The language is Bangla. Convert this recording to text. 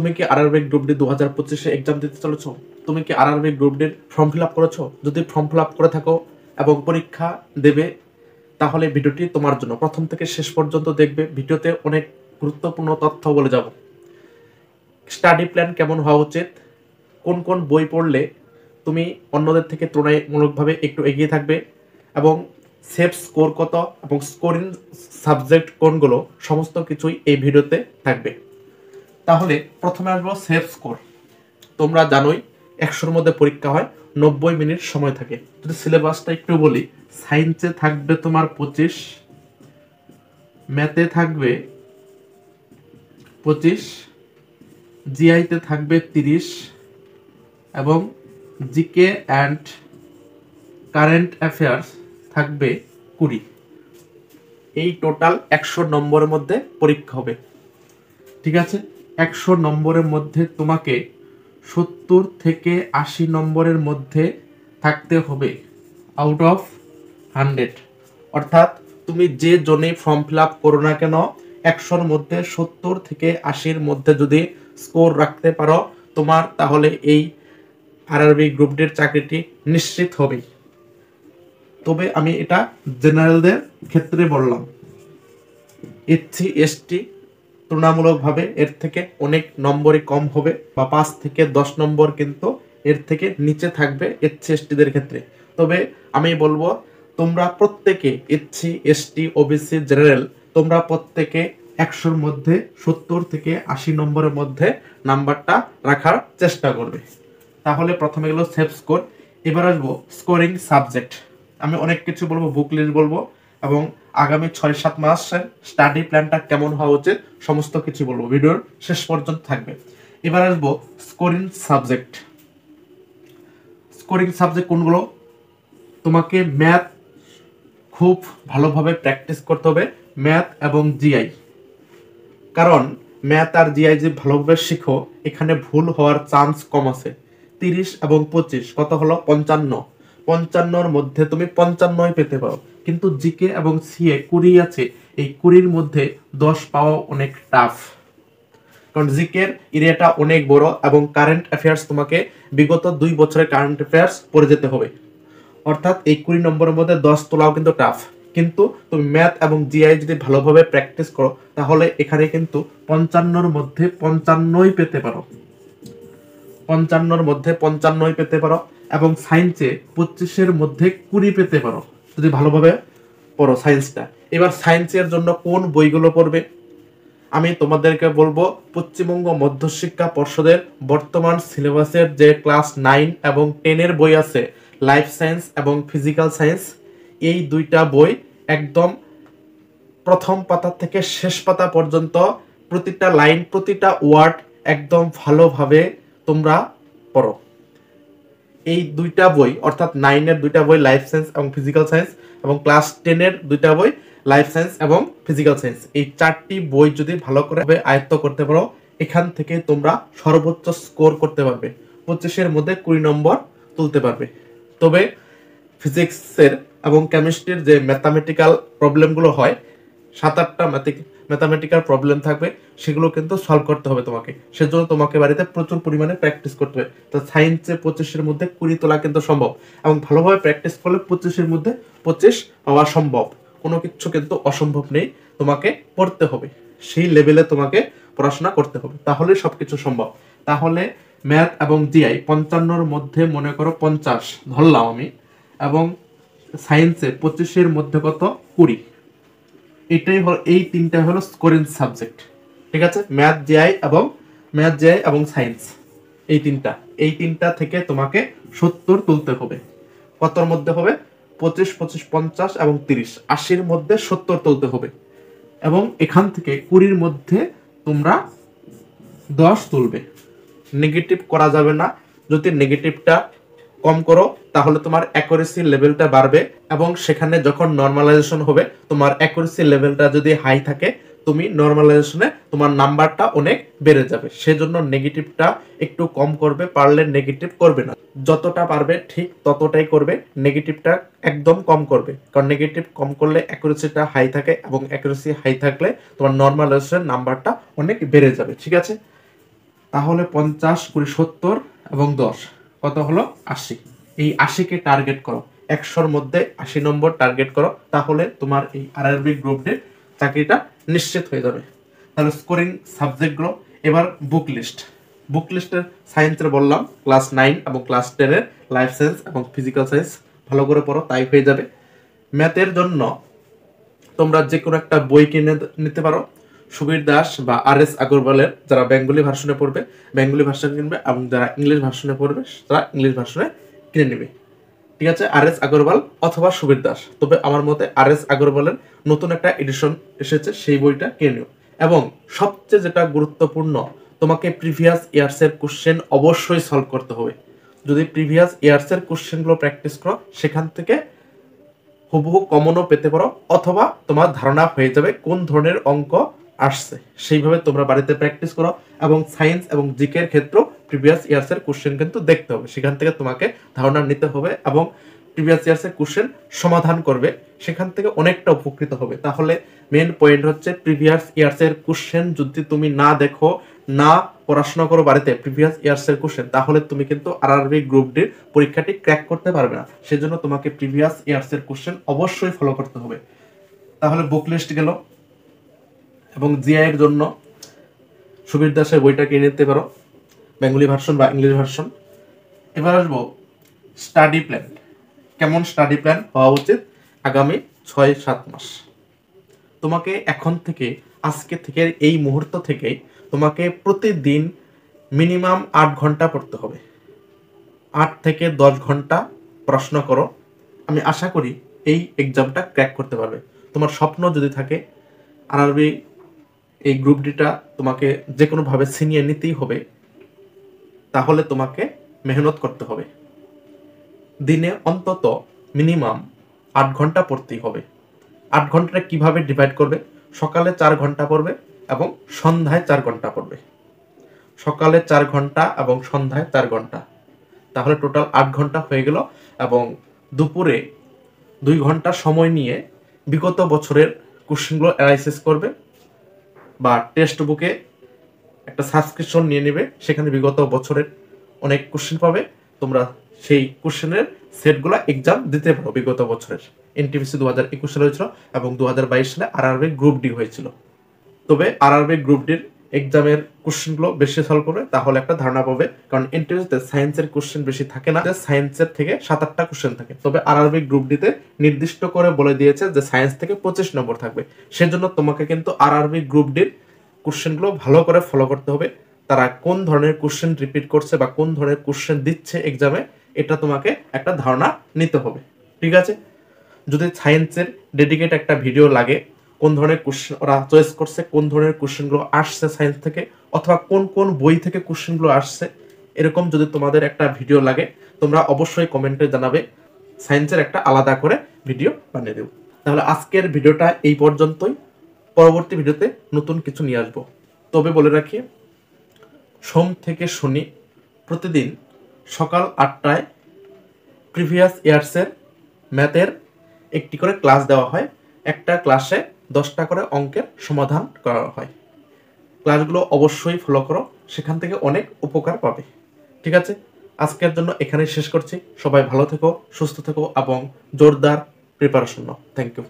তুমি কি আরআরবি গ্রুপ ডি 2025 এক্সাম দিতে চলেছ? তুমি কি আরআরবি গ্রুপ ডির ফর্ম ফিল আপ করেছো? যদি ফর্ম ফিল আপ করে থাকো এবং পরীক্ষা দেবে, তাহলে ভিডিওটি তোমার জন্য। প্রথম থেকে শেষ পর্যন্ত দেখবে, ভিডিওতে অনেক গুরুত্বপূর্ণ তথ্য বলে যাব। স্টাডি প্ল্যান কেমন হওয়া উচিত, কোন কোন বই পড়লে তুমি অন্যদের থেকে তুলনামূলকভাবে একটু এগিয়ে থাকবে, এবং সেফ স্কোর কত এবং স্কোরিং সাবজেক্ট কোনগুলো, সমস্ত কিছুই এই ভিডিওতে থাকবে। তাহলে প্রথমে আসবো সেফ স্কোর। তোমরা জানোই 100-র মধ্যে পরীক্ষা হয়, 90 মিনিট সময় থাকে। যদি সিলেবাসটা একটু বলি, সায়েন্সে থাকবে তোমার 25, ম্যাথে থাকবে 25, জিআইতে থাকবে 30 এবং জিকে অ্যান্ড কারেন্ট অ্যাফেয়ার্স থাকবে 20। এই টোটাল 100 নম্বরের মধ্যে পরীক্ষা হবে। ঠিক আছে, 100 নম্বরের মধ্যে তোমাকে 70 থেকে 80 নম্বরের মধ্যে থাকতে হবে আউট অফ 100। অর্থাৎ তুমি যে জনে ফর্ম ফিল আপ করো না কেন, 100-র মধ্যে 70 থেকে 80-র মধ্যে যদি স্কোর রাখতে পারো তোমার, তাহলে এই আরআরবি গ্রুপ ডির চাকরিটি নিশ্চিত হবে। তবে আমি এটা জেনারেলদের ক্ষেত্রে বললাম। এসসি এসটি তুলনামূলকভাবে এর থেকে অনেক নম্বরই কম হবে, বা 5 থেকে 10 নম্বর কিন্তু এর থেকে নিচে থাকবে এসসি এসটিদের ক্ষেত্রে। তবে আমি বলবো তোমরা প্রত্যেকে এসসি এসটি ওবিসি জেনারেল, তোমরা প্রত্যেকে 100-র মধ্যে 70 থেকে 80 নম্বরের মধ্যে নাম্বারটা রাখার চেষ্টা করবে। তাহলে প্রথমে গেল সেফ স্কোর। এবার আসবো স্কোরিং সাবজেক্ট। আমি অনেক কিছু বলবো, বুক লিস্ট বলবো, এবং আগামী 6-7 মাসের স্টাডি প্ল্যানটা কেমন হওয়া উচিত সমস্ত কিছু বলবো, ভিডিওর শেষ পর্যন্ত থাকবে। এবার আসবো স্কোরিং সাবজেক্ট। স্কোরিং সাবজেক্ট কোনগুলো? তোমাকে ম্যাথ খুব ভালোভাবে প্র্যাকটিস করতে হবে, ম্যাথ এবং জিআই। কারণ ম্যাথ আর জিআই যে ভালোভাবে শিখো, এখানে ভুল হওয়ার চান্স কম আছে। 30 এবং 25 কত হলো? 55। 55-র মধ্যে তুমি 55 পেতে পারো, কিন্তু জিকে এবং সিএ 20 আছে, এই 20-র মধ্যে 10 পাওয়া অনেক টাফ। কারণ জিকের এরিয়াটা অনেক বড়, এবং কারেন্ট অ্যাফেয়ার্স তোমাকে বিগত 2 বছরের কারেন্ট অ্যাফেয়ার্স পড়ে যেতে হবে। অর্থাৎ এই 20 নম্বরের মধ্যে 10 তোলাও কিন্তু টাফ। কিন্তু তুমি ম্যাথ এবং জিআই যদি ভালোভাবে প্র্যাকটিস করো, তাহলে এখানে কিন্তু 55-র মধ্যে 55 পেতে পারো, 55-র মধ্যে 55 পেতে পারো, এবং সায়েন্সে 25-এর মধ্যে 20 পেতে পারো যদি ভালোভাবে পড়ো সায়েন্সটা। এবার সায়েন্সের জন্য কোন বইগুলো পড়বে আমি তোমাদেরকে বলবো, পশ্চিমবঙ্গ মধ্যশিক্ষা পর্ষদের বর্তমান সিলেবাসের যে ক্লাস 9 এবং 10-এর বই আছে, লাইফ সায়েন্স এবং ফিজিক্যাল সায়েন্স, এই দুইটা বই একদম প্রথম পাতা থেকে শেষ পাতা পর্যন্ত প্রতিটা লাইন, প্রতিটা ওয়ার্ড একদম ভালোভাবে তোমরা পড়ো। এই দুইটা বই, অর্থাৎ 9-এর দুইটা বই লাইফ সায়েন্স এবং ফিজিক্যাল সায়েন্স, এবং ক্লাস 10-এর দুইটা বই লাইফ সায়েন্স এবং ফিজিক্যাল সায়েন্স, এই 4টি বই যদি ভালো করে আয়ত্ত করতে পারো, এখান থেকে তোমরা সর্বোচ্চ স্কোর করতে পারবে, 25-এর মধ্যে 20 নম্বর তুলতে পারবে। তবে ফিজিক্সের এবং কেমিস্ট্রির যে ম্যাথামেটিক্যাল প্রবলেমগুলো হয়, 7-8টা ম্যাথামেটিক্যাল প্রবলেম থাকবে, সেগুলো কিন্তু সলভ করতে হবে তোমাকে। সেজন্য তোমাকে বাড়িতে প্রচুর পরিমাণে প্র্যাকটিস করতে হবে। তো সায়েন্সে 25-এর মধ্যে 20 তোলা কিন্তু সম্ভব, এবং ভালোভাবে প্র্যাকটিস করলে 25-এর মধ্যে 25 পাওয়া সম্ভব। কোনো কিছু কিন্তু অসম্ভব নেই, তোমাকে পড়তে হবে, সেই লেভেলে তোমাকে পড়াশোনা করতে হবে, তাহলে সবকিছু সম্ভব। তাহলে ম্যাথ এবং জিআই 55-র মধ্যে মনে করো 50 ধরলাম আমি, এবং সায়েন্সে 25-এর মধ্যে কত? 20। এটাই হলো, এই তিনটা হলো স্কোরিং সাবজেক্ট। ঠিক আছে, ম্যাথ জিআই এবং সায়েন্স, এই তিনটা থেকে তোমাকে 70 তুলতে হবে। কতর মধ্যে হবে? 25, 25, 50 এবং 30, 80-র মধ্যে 70 তুলতে হবে, এবং এখান থেকে 20-র মধ্যে তোমরা 10 তুলবে। নেগেটিভ করা যাবে না। যদি নেগেটিভটা কম করো, তাহলে তোমার অ্যাকুরেসি লেভেলটা বাড়বে, এবং সেখানে যখন নর্মালাইজেশন হবে, তোমার অ্যাকুরেসি লেভেলটা যদি হাই থাকে, তুমি নর্মালাইজেশনে তোমার নাম্বারটা অনেক বেড়ে যাবে। সেজন্য নেগেটিভটা একটু কম করবে, পারলে নেগেটিভ করবে না। যতটা পারবে ঠিক ততটাই করবে, নেগেটিভটা একদম কম করবে, কারণ নেগেটিভ কম করলে অ্যাকুরেসিটা হাই থাকে, এবং অ্যাকুরেসি হাই থাকলে তোমার নর্মালাইজেশন নাম্বারটা অনেক বেড়ে যাবে। ঠিক আছে, তাহলে 50 × 70 এবং 10 কত হলো 80। এই 80কে টার্গেট করো, 100-র মধ্যে 80 নম্বর টার্গেট করো, তাহলে তোমার এই আরআরবি গ্রুপ ডি চাকরিটা নিশ্চিত হয়ে যাবে। তাহলে স্কোরিং সাবজেক্টগুলো। এবার বুক লিস্টের সায়েন্সের বললাম ক্লাস 9 এবং ক্লাস 10 এর লাইফ সায়েন্স এবং ফিজিক্যাল সায়েন্স ভালো করে পড়ো, তাই হয়ে যাবে। ম্যাথের জন্য তোমরা যে কোনো একটা বই কিনে নিতে পারো, সুবীর দাস বা আর.এস. আগরওয়ালের, যারা বেঙ্গলি ভার্সনে পড়বে বেঙ্গলি ভার্সন কিনবে, এবং যারা ইংলিশ ভার্সনে পড়বে তারা ইংলিশ ভার্সনে কিনে নেবে। ঠিক আছে, আর.এস. আগরওয়াল অথবা সুবীর দাস। তবে আমার মতে আর.এস. আগরওয়ালের নতুন একটা এডিশন এসেছে, সেই বইটা কিনে নিও। এবং সবচেয়ে যেটা গুরুত্বপূর্ণ, তোমাকে প্রিভিয়াস ইয়ার্সের কোশ্চেন অবশ্যই সলভ করতে হবে। যদি প্রিভিয়াস ইয়ার্সের কোশ্চেনগুলো প্র্যাকটিস করো, সেখান থেকে হুবহু কমনও পেতে পারো, অথবা তোমার ধারণা হয়ে যাবে কোন ধরনের অঙ্ক আসছে। সেইভাবে তোমরা বাড়িতে প্র্যাকটিস করো। এবং সায়েন্স এবং জিকের ক্ষেত্রেও প্রিভিয়াস ইয়ার্সের কোশ্চেন কিন্তু দেখতে হবে, সেখান থেকে তোমাকে ধারণা নিতে হবে এবং প্রিভিয়াস ইয়ার্সের কোশ্চেন সমাধান করবে, সেখান থেকে অনেকটা উপকৃত হবে। তাহলে মেন পয়েন্ট হচ্ছে প্রিভিয়াস ইয়ার্সের কোশ্চেন যদি তুমি না দেখো, না পড়াশোনা করো বাড়িতে প্রিভিয়াস ইয়ার্সের কোশ্চেন, তাহলে তুমি কিন্তু আরআরবি গ্রুপ ডির পরীক্ষাটি ক্র্যাক করতে পারবে না। সেজন্য তোমাকে প্রিভিয়াস ইয়ার্সের কোশ্চেন অবশ্যই ফলো করতে হবে। তাহলে বুক লিস্ট গেল। এবং জিআই এর জন্য সুবীর দাসের বইটা কিনে নিতে পারো, বেঙ্গলি ভার্সন বা ইংলিশ ভার্সন। এবার আসবো স্টাডি প্ল্যান। কেমন স্টাডি প্ল্যান হওয়া উচিত আগামী 6-7 মাস? তোমাকে এখন থেকে, আজকে থেকে, এই মুহূর্ত থেকে তোমাকে প্রতিদিন মিনিমাম 8 ঘন্টা পড়তে হবে। 8 থেকে 10 ঘন্টা পড়াশোনা করো। আমি আশা করি এই এক্সামটা ক্র্যাক করতে পারবে। তোমার স্বপ্ন যদি থাকে আরআরবি এই গ্রুপ ডিটা তোমাকে যে কোনোভাবে ছিনিয়ে নিতেই হবে, তাহলে তোমাকে মেহনত করতে হবে। দিনে অন্তত মিনিমাম 8 ঘন্টা পড়তেই হবে। 8 ঘন্টাটা কিভাবে ডিভাইড করবে? সকালে 4 ঘন্টা পড়বে এবং সন্ধ্যায় 4 ঘন্টা পড়বে। সকালে 4 ঘন্টা এবং সন্ধ্যায় 4 ঘন্টা, তাহলে টোটাল 8 ঘন্টা হয়ে গেল। এবং দুপুরে 2 ঘন্টা সময় নিয়ে বিগত বছরের কোশ্চেনগুলো অ্যানালাইসিস করবে, বা টেক্সট বুকে একটা সাবস্ক্রিপশন নিয়ে নেবে, সেখানে বিগত বছরের অনেক কোশ্চেন পাবে। তোমরা সেই কোশ্চেনের সেটগুলো এক্সাম দিতে পারো। বিগত বছরের এনটিপিসি 2021 সালে হয়েছিল এবং 2022 সালে আরআরবি গ্রুপ ডি হয়েছিল। তবে আরআরবি গ্রুপ ডির এক্সামের কোশ্চেনগুলো বেশি সলভ করবে, তাহলে একটা ধারণা পাবে। কারণ এনটিপিসিতে সায়েন্সের কোশ্চেন বেশি থাকে না, সায়েন্সের থেকে 7-8টা কোশ্চেন থাকে। তবে আরআরবি গ্রুপ ডিতে নির্দিষ্ট করে বলে দিয়েছে যে সায়েন্স থেকে 25 নম্বর থাকবে। সেজন্য তোমাকে কিন্তু আরআরবি গ্রুপ ডির কোশ্চেনগুলো ভালো করে ফলো করতে হবে। তারা কোন ধরনের কোশ্চেন রিপিট করছে বা কোন ধরনের কোশ্চেন দিচ্ছে এক্সামে, এটা তোমাকে একটা ধারণা নিতে হবে। ঠিক আছে, যদি সায়েন্সের ডেডিকেট একটা ভিডিও লাগে, কোন ধরনের কোশ্চেন ওরা চয়েস করছে, কোন ধরনের কোশ্চেনগুলো আসছে সায়েন্স থেকে, অথবা কোন কোন বই থেকে কোশ্চেনগুলো আসছে, এরকম যদি তোমাদের একটা ভিডিও লাগে, তোমরা অবশ্যই কমেন্টে জানাবে। সায়েন্সের একটা আলাদা করে ভিডিও বানিয়ে দেব। তাহলে আজকের ভিডিওটা এই পর্যন্তই। পরবর্তী ভিডিওতে নতুন কিছু নিয়ে আসবো। তবে বলে রাখি, সোম থেকে শনি প্রতিদিন সকাল 8টায় প্রিভিয়াস ইয়ার্সের ম্যাথের একটি করে ক্লাস দেওয়া হয়। একটা ক্লাসে 10টা করে অঙ্কের সমাধান করা হয়। ক্লাসগুলো অবশ্যই ফলো করো, সেখান থেকে অনেক উপকার পাবে। ঠিক আছে, আজকের জন্য এখানেই শেষ করছি। সবাই ভালো থেকো, সুস্থ থেকো এবং জোরদার প্রিপারেশন নাও। Thank you.